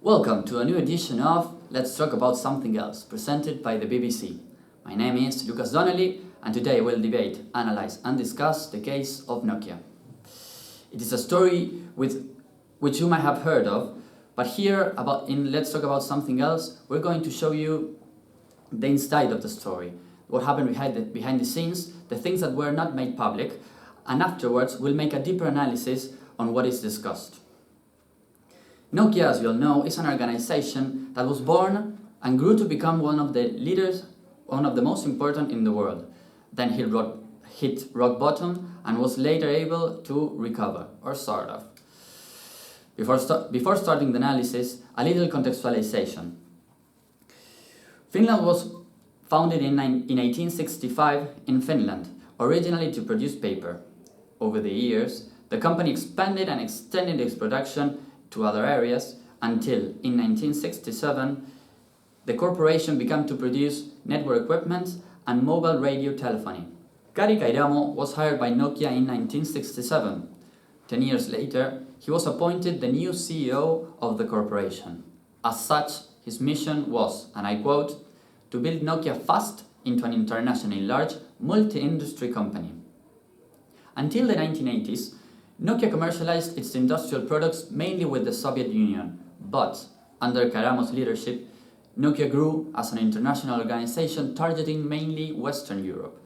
Welcome to a new edition of Let's Talk About Something Else, presented by the BBC. My name is Lucas Donnelly, and today we'll debate, analyze and discuss the case of Nokia. It is a story which you might have heard of, but here in Let's Talk About Something Else, we're going to show you the inside of the story, what happened behind the scenes, the things that were not made public, and afterwards we'll make a deeper analysis on what is discussed. Nokia, as you all know, is an organization that was born and grew to become one of the leaders, one of the most important in the world. Then hit rock bottom and was later able to recover, or sort of. Before starting the analysis, a little contextualization. Finland was founded in 1865 in Finland, originally to produce paper. Over the years, the company expanded and extended its production to other areas until in 1967 the corporation began to produce network equipment and mobile radio telephony. Kari Kairamo was hired by Nokia in 1967. 10 years later, he was appointed the new CEO of the corporation. As such, his mission was, and I quote, to build Nokia fast into an internationally large multi-industry company. Until the 1980s, Nokia commercialized its industrial products mainly with the Soviet Union, but under Kairamo's leadership, Nokia grew as an international organization targeting mainly Western Europe.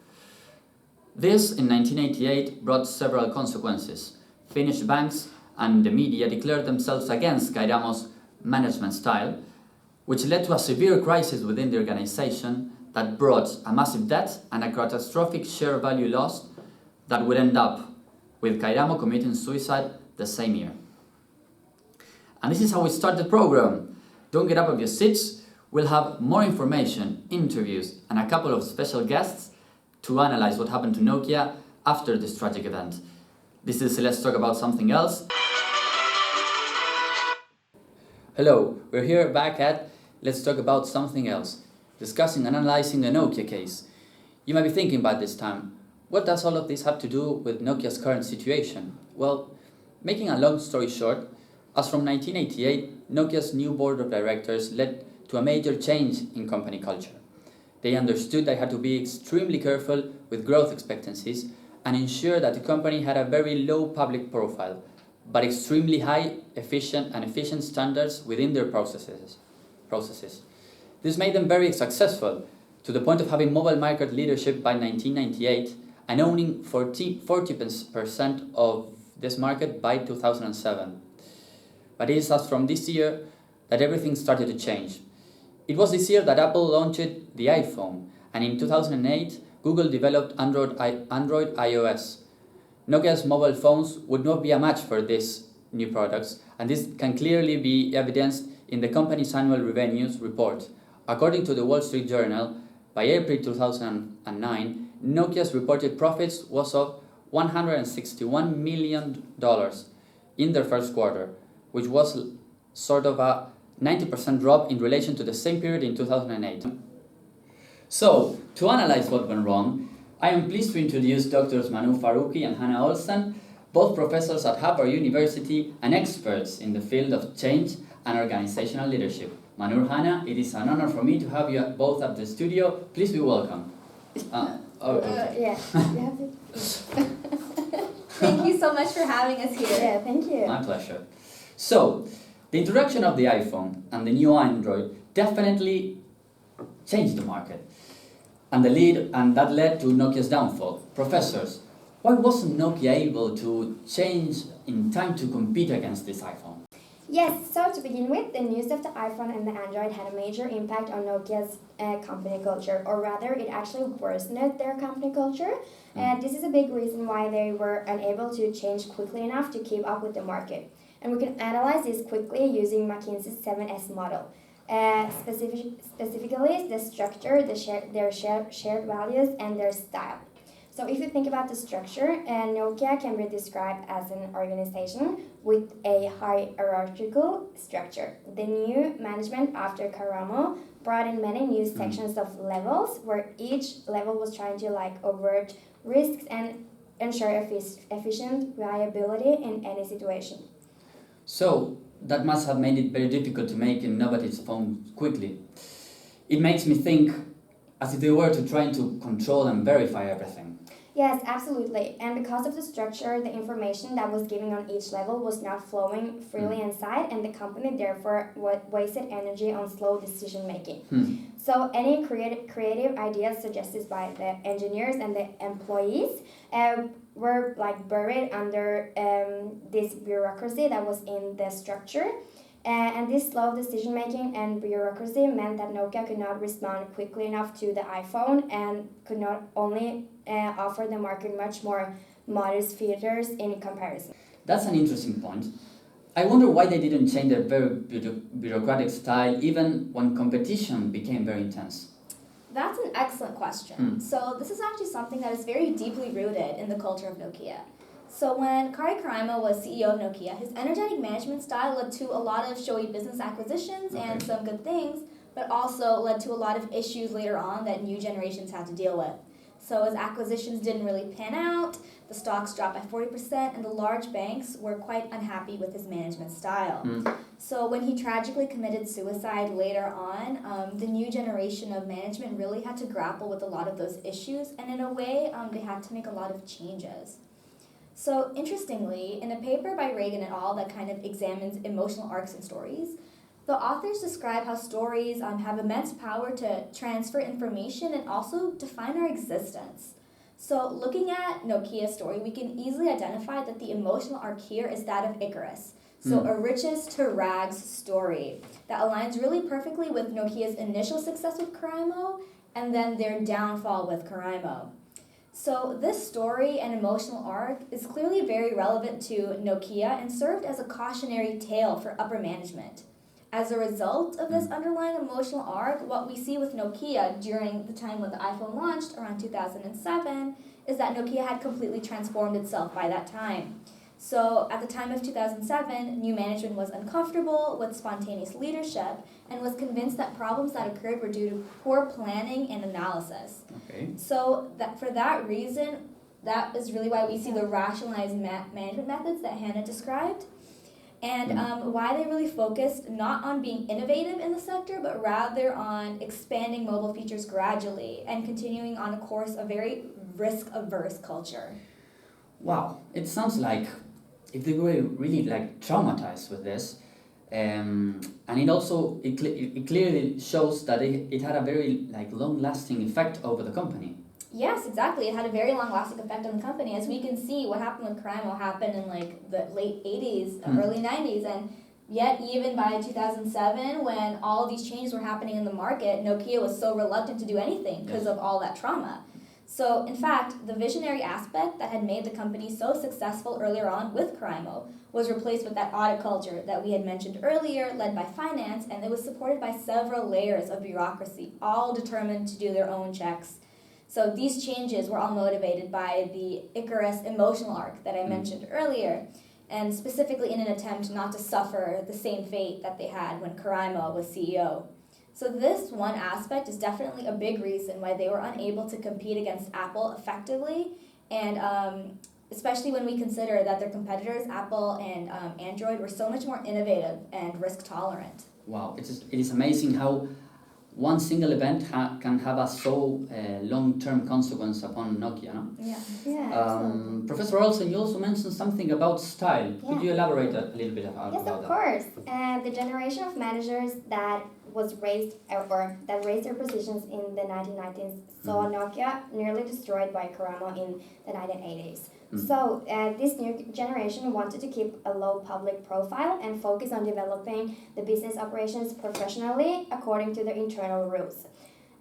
This, in 1988, brought several consequences. Finnish banks and the media declared themselves against Kairamo's management style, which led to a severe crisis within the organization that brought a massive debt and a catastrophic share value loss that would end up with Kairamo committing suicide the same year. And this is how we start the program. Don't get up of your seats. We'll have more information, interviews, and a couple of special guests to analyze what happened to Nokia after this tragic event. This is Let's Talk About Something Else. Hello, we're here back at Let's Talk About Something Else, discussing and analyzing the Nokia case. You might be thinking about this time, what does all of this have to do with Nokia's current situation? Well, making a long story short, as from 1988, Nokia's new board of directors led to a major change in company culture. They understood they had to be extremely careful with growth expectancies and ensure that the company had a very low public profile, but extremely high, efficient standards within their processes. This made them very successful, to the point of having mobile market leadership by 1998 and owning 40% of this market by 2007. But it is as from this year that everything started to change. It was this year that Apple launched the iPhone, and in 2008, Google developed Android iOS. Nokia's mobile phones would not be a match for these new products, and this can clearly be evidenced in the company's annual revenues report. According to the Wall Street Journal, by April 2009, Nokia's reported profits was of $161 million in their first quarter, which was sort of a 90% drop in relation to the same period in 2008. So, to analyze what went wrong, I am pleased to introduce Drs. Manu Faruqi and Hannah Olsen, both professors at Harvard University and experts in the field of change and organizational leadership. Manu, Hannah, it is an honor for me to have you both at the studio. Please be welcome. Yeah, you have to. Thank you so much for having us here. Yeah, thank you. My pleasure. So, the introduction of the iPhone and the new Android definitely changed the market. And that led to Nokia's downfall. Professors, why wasn't Nokia able to change in time to compete against this iPhone? Yes, so to begin with, the news of the iPhone and the Android had a major impact on Nokia's company culture, or rather, it actually worsened their company culture. And this is a big reason why they were unable to change quickly enough to keep up with the market. And we can analyze this quickly using McKinsey's 7S model. Specifically, the structure, their shared values, and their style. So if you think about the structure, Nokia can be described as an organization with a hierarchical structure. The new management after Kairamo brought in many new sections of levels, where each level was trying to avert risks and ensure efficient viability in any situation. So, that must have made it very difficult to make innovative phones quickly. It makes me think as if they were to trying to control and verify everything. Yes, absolutely. And because of the structure, the information that was given on each level was not flowing freely inside, and the company therefore wasted energy on slow decision making. So any creative ideas suggested by the engineers and the employees were like buried under this bureaucracy that was in the structure. And this slow decision making and bureaucracy meant that Nokia could not respond quickly enough to the iPhone and could not only offer the market much more modest features in comparison. That's an interesting point. I wonder why they didn't change their very bureaucratic style even when competition became very intense. That's an excellent question. So this is actually something that is very deeply rooted in the culture of Nokia. So when Kari Karaimo was CEO of Nokia, his energetic management style led to a lot of showy business acquisitions and some good things, but also led to a lot of issues later on that new generations had to deal with. So as acquisitions didn't really pan out, the stocks dropped by 40%, and the large banks were quite unhappy with his management style. So when he tragically committed suicide later on, the new generation of management really had to grapple with a lot of those issues, and in a way, they had to make a lot of changes. So interestingly, in a paper by Reagan et al. That kind of examines emotional arcs in stories, the authors describe how stories have immense power to transfer information and also define our existence. So looking at Nokia's story, we can easily identify that the emotional arc here is that of Icarus. So a riches to rags story that aligns really perfectly with Nokia's initial success with Karaimo and then their downfall with Karaimo. So this story and emotional arc is clearly very relevant to Nokia and served as a cautionary tale for upper management. As a result of this underlying emotional arc, what we see with Nokia during the time when the iPhone launched around 2007 is that Nokia had completely transformed itself by that time. So at the time of 2007, new management was uncomfortable with spontaneous leadership and was convinced that problems that occurred were due to poor planning and analysis. So that for that reason, that is really why we see the rationalized management methods that Hannah described, and why they really focused not on being innovative in the sector, but rather on expanding mobile features gradually and continuing on a course of very risk-averse culture. Wow, it sounds like if they were really like traumatized with this, and it clearly shows that it had a very like long-lasting effect over the company. Yes, exactly. It had a very long-lasting effect on the company. As we can see, what happened with Karaimo happened in like the late 80s, early 90s, and yet even by 2007, when all of these changes were happening in the market, Nokia was so reluctant to do anything because of all that trauma. So, in fact, the visionary aspect that had made the company so successful earlier on with Karaimo was replaced with that audit culture that we had mentioned earlier, led by finance, and it was supported by several layers of bureaucracy, all determined to do their own checks. So these changes were all motivated by the Icarus emotional arc that I mentioned earlier, and specifically in an attempt not to suffer the same fate that they had when Karaimo was CEO. So this one aspect is definitely a big reason why they were unable to compete against Apple effectively, and especially when we consider that their competitors, Apple and Android, were so much more innovative and risk tolerant. Wow, it is amazing how one single event can have a so long-term consequence upon Nokia, no? Yeah. Professor Olsen, you also mentioned something about style. Could you elaborate a little bit about that? Yes, of course. The generation of managers that was raised that raised their positions in the 1990s saw Nokia nearly destroyed by Karaimo in the 1980s. So this new generation wanted to keep a low public profile and focus on developing the business operations professionally according to their internal rules.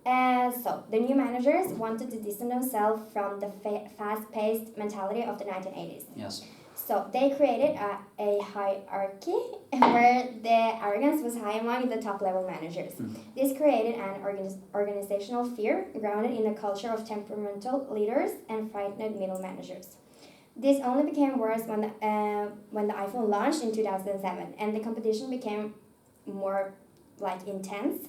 So the new managers wanted to distance themselves from the fast-paced mentality of the 1980s. Yes. So they created a hierarchy where the arrogance was high among the top-level managers. This created an organizational fear grounded in a culture of temperamental leaders and frightened middle managers. This only became worse when the iPhone launched in 2007, and the competition became more intense.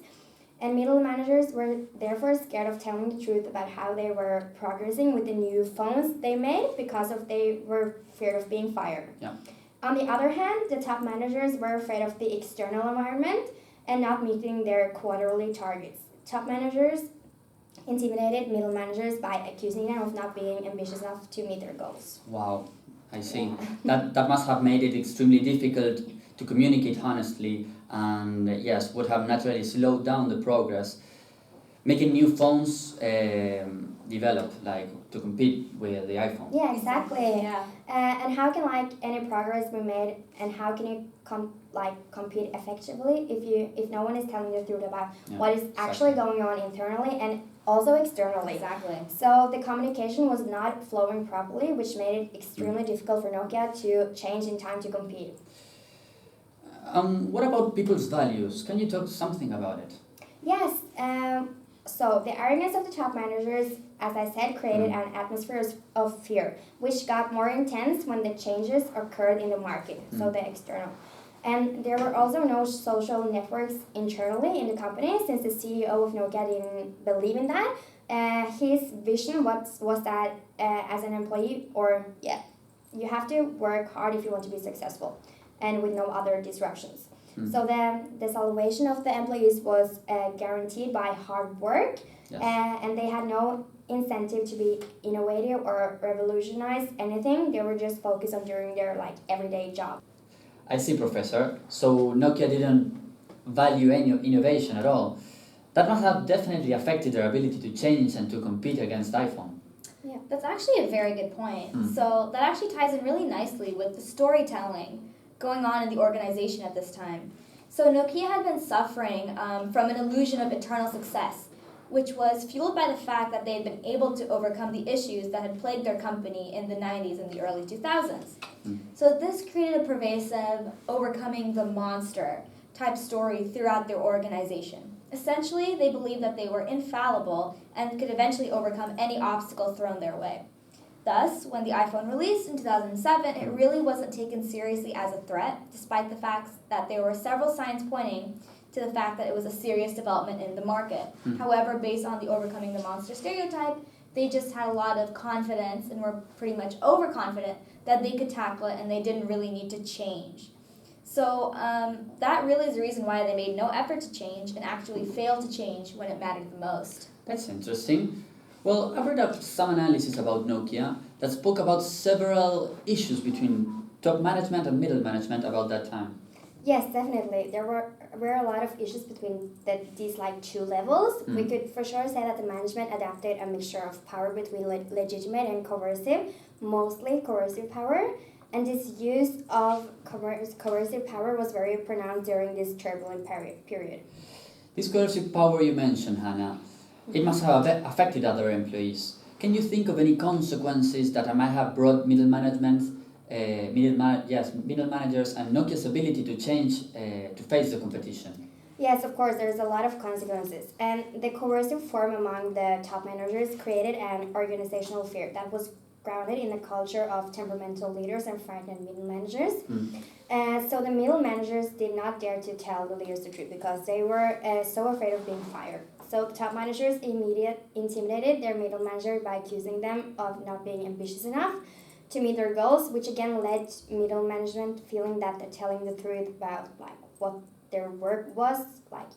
And middle managers were therefore scared of telling the truth about how they were progressing with the new phones they made because they were feared of being fired. Yeah. On the other hand, the top managers were afraid of the external environment and not meeting their quarterly targets. Top managers intimidated middle managers by accusing them of not being ambitious enough to meet their goals. Wow, I see. That must have made it extremely difficult to communicate honestly, and yes, would have naturally slowed down the progress. Making new phones develop, like to compete with the iPhone. Yeah, exactly. Yeah. And how can like any progress be made, and how can you compete effectively if no one is telling the truth about Yeah, what is actually going on internally and also externally. Exactly. So the communication was not flowing properly, which made it extremely difficult for Nokia to change in time to compete. What about people's values? Can you talk something about it? Yes. So the arrogance of the top managers, as I said, created an atmosphere of fear, which got more intense when the changes occurred in the market, so the external. And there were also no social networks internally in the company, since the CEO of Nokia didn't believe in that. His vision was that as an employee, you have to work hard if you want to be successful, and with no other disruptions. So the salvation of the employees was guaranteed by hard work, Yes. and they had no incentive to be innovative or revolutionize anything. They were just focused on doing their everyday job. I see, Professor. So Nokia didn't value any innovation at all. That must have definitely affected their ability to change and to compete against iPhone. Yeah. That's actually a very good point. So that actually ties in really nicely with the storytelling going on in the organization at this time. So Nokia had been suffering from an illusion of eternal success, which was fueled by the fact that they had been able to overcome the issues that had plagued their company in the 90s and the early 2000s. So this created a pervasive overcoming the monster type story throughout their organization. Essentially, they believed that they were infallible and could eventually overcome any obstacle thrown their way. Thus, when the iPhone released in 2007, it really wasn't taken seriously as a threat, despite the fact that there were several signs pointing to the fact that it was a serious development in the market. However, based on the overcoming the monster stereotype, they just had a lot of confidence and were pretty much overconfident that they could tackle it and they didn't really need to change. So that really is the reason why they made no effort to change and actually failed to change when it mattered the most. That's interesting. Well, I've read up some analysis about Nokia that spoke about several issues between top management and middle management about that time. Yes, definitely. There were a lot of issues between these two levels. We could for sure say that the management adapted a mixture of power between legitimate and coercive, mostly coercive power. And this use of coercive power was very pronounced during this turbulent period. This coercive power you mentioned, Hannah, it must have affected other employees. Can you think of any consequences that might have brought middle managers and Nokia's ability to change to face the competition? Yes, of course, there's a lot of consequences. And the coercive form among the top managers created an organizational fear that was grounded in the culture of temperamental leaders and frightened middle managers. So the middle managers did not dare to tell the leaders the truth because they were so afraid of being fired. So the top managers intimidated their middle manager by accusing them of not being ambitious enough to meet their goals, which again led middle management feeling that they're telling the truth about what their work was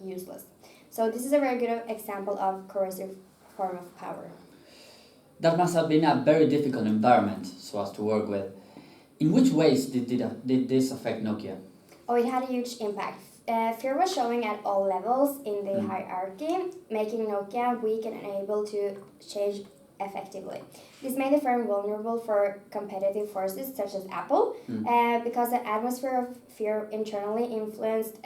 useless. So this is a very good example of coercive form of power. That must have been a very difficult environment so as to work with. In which ways did this affect Nokia? Oh, it had a huge impact. Fear was showing at all levels in the hierarchy, making Nokia weak and unable to change effectively. This made the firm vulnerable for competitive forces such as Apple, because the atmosphere of fear internally influenced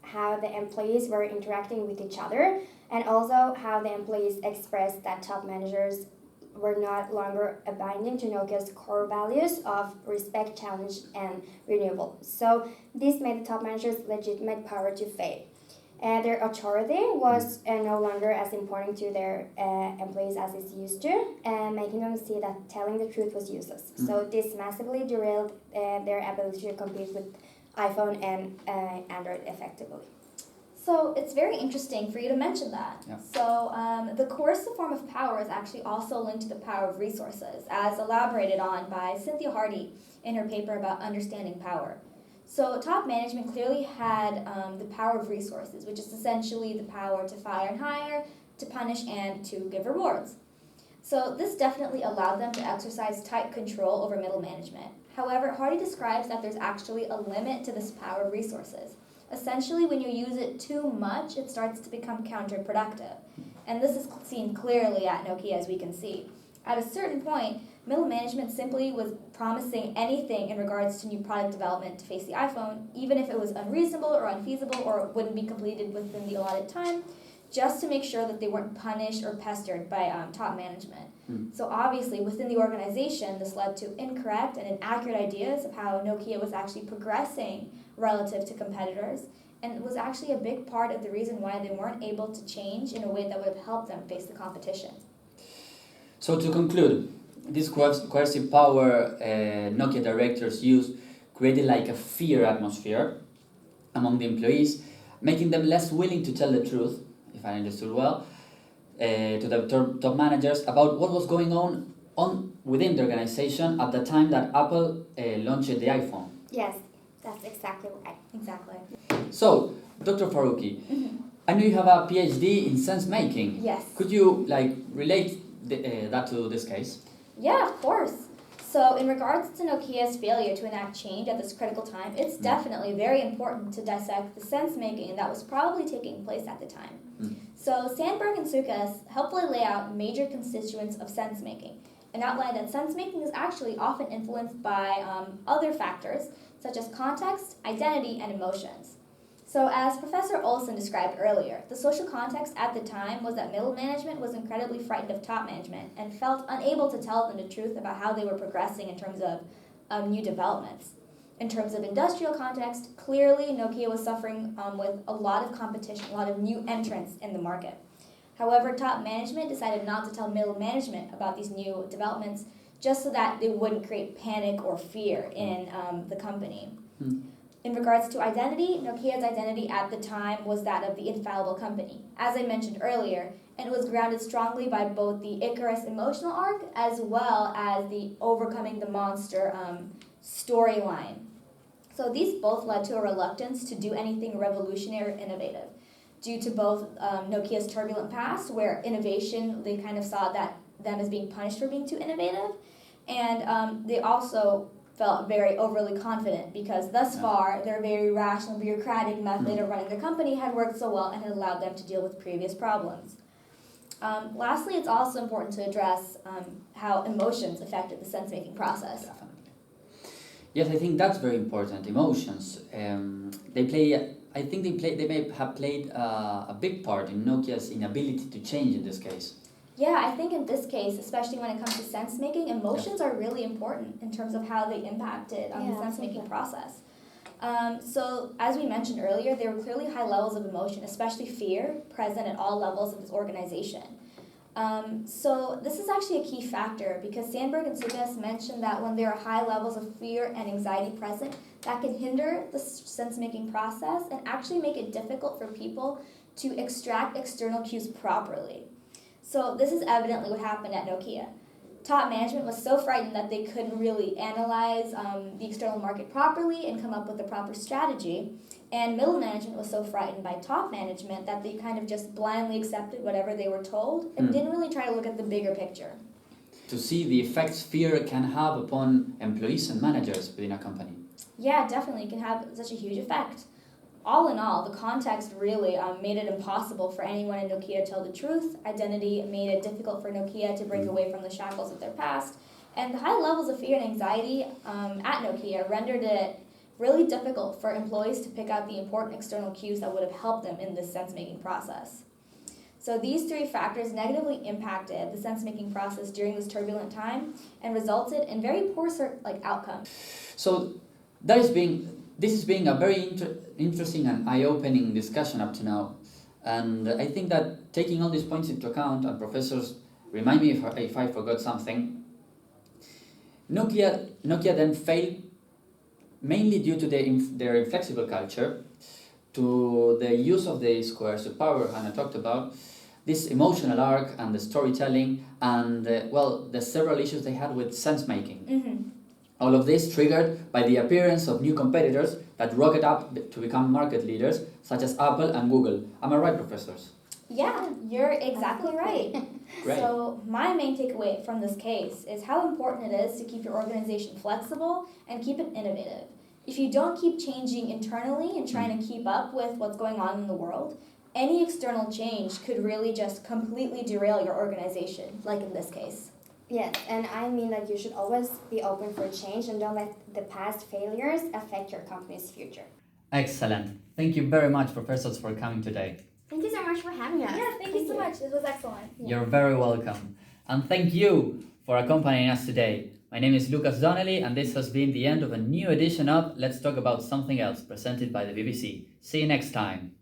how the employees were interacting with each other, and also how the employees expressed that top managers were not longer abiding to Nokia's core values of respect, challenge, and renewal. So this made the top managers' legitimate power to fade. Their authority was no longer as important to their employees as it used to, making them see that telling the truth was useless. So this massively derailed their ability to compete with iPhone and Android effectively. So it's very interesting for you to mention that. Yeah. So the coercive form of power is actually also linked to the power of resources, as elaborated on by Cynthia Hardy in her paper about understanding power. So top management clearly had the power of resources, which is essentially the power to fire and hire, to punish, and to give rewards. So this definitely allowed them to exercise tight control over middle management. However, Hardy describes that there's actually a limit to this power of resources. Essentially, when you use it too much, it starts to become counterproductive. And this is seen clearly at Nokia, as we can see. At a certain point, middle management simply was promising anything in regards to new product development to face the iPhone, even if it was unreasonable or unfeasible or wouldn't be completed within the allotted time, just to make sure that they weren't punished or pestered by top management. So obviously, within the organization, this led to incorrect and inaccurate ideas of how Nokia was actually progressing relative to competitors, and it was actually a big part of the reason why they weren't able to change in a way that would have helped them face the competition. So to conclude, this coercive power Nokia directors used created like a fear atmosphere among the employees, making them less willing to tell the truth, if I understood well, to the top managers about what was going on within the organization at the time that Apple launched the iPhone. Yes, that's exactly right. Exactly. So, Dr. Faruqi, I know you have a PhD in sense making. Yes. Could you relate that to this case? Yeah, of course. So in regards to Nokia's failure to enact change at this critical time, it's definitely very important to dissect the sense-making that was probably taking place at the time. So Sandberg and Sukas helpfully lay out major constituents of sense-making and outline that sense-making is actually often influenced by other factors such as context, identity, and emotions. So as Professor Olson described earlier, the social context at the time was that middle management was incredibly frightened of top management and felt unable to tell them the truth about how they were progressing in terms of new developments. In terms of industrial context, clearly Nokia was suffering with a lot of competition, a lot of new entrants in the market. However, top management decided not to tell middle management about these new developments just so that they wouldn't create panic or fear in the company. In regards to identity, Nokia's identity at the time was that of the infallible company, as I mentioned earlier, and it was grounded strongly by both the Icarus emotional arc as well as the overcoming the monster storyline. So these both led to a reluctance to do anything revolutionary or innovative, due to both Nokia's turbulent past, where innovation, they kind of saw that them as being punished for being too innovative, and they also felt very overly confident because thus far their very rational, bureaucratic method of running the company had worked so well and had allowed them to deal with previous problems. Lastly, it's also important to address how emotions affected the sense-making process. Definitely. Yes, I think that's very important. Emotions. They play. I think they may have played a big part in Nokia's inability to change in this case. Yeah, I think in this case, especially when it comes to sense-making, emotions are really important in terms of how they impacted the sense-making process. So, as we mentioned earlier, there were clearly high levels of emotion, especially fear, present at all levels of this organization. So this is actually a key factor because Sandberg and Sukas mentioned that when there are high levels of fear and anxiety present, that can hinder the sense-making process and actually make it difficult for people to extract external cues properly. So this is evidently what happened at Nokia. Top management was so frightened that they couldn't really analyze the external market properly and come up with a proper strategy. And middle management was so frightened by top management that they kind of just blindly accepted whatever they were told and didn't really try to look at the bigger picture. To see the effects fear can have upon employees and managers within a company. Yeah, definitely. It can have such a huge effect. All in all, the context really made it impossible for anyone in Nokia to tell the truth. Identity made it difficult for Nokia to break away from the shackles of their past. And the high levels of fear and anxiety at Nokia rendered it really difficult for employees to pick out the important external cues that would have helped them in this sense-making process. So these three factors negatively impacted the sense-making process during this turbulent time and resulted in very poor outcomes. So this has been a very interesting and eye-opening discussion up to now. And I think that taking all these points into account, and professors remind me if I forgot something, Nokia then failed mainly due to their inflexible culture to the use of the squares, the power Hannah talked about, this emotional arc and the storytelling and, the several issues they had with sense making. Mm-hmm. All of this triggered by the appearance of new competitors that rocket up to become market leaders, such as Apple and Google. Am I right, professors? Yeah, you're exactly right. Great. So my main takeaway from this case is how important it is to keep your organization flexible and keep it innovative. If you don't keep changing internally and trying to keep up with what's going on in the world, any external change could really just completely derail your organization, like in this case. Yes, and I mean that you should always be open for change and don't let the past failures affect your company's future. Excellent. Thank you very much, professors, for coming today. Thank you so much for having us. Yeah, thank you so much. This was excellent. You're very welcome. And thank you for accompanying us today. My name is Lucas Donnelly, and this has been the end of a new edition of Let's Talk About Something Else, presented by the BBC. See you next time.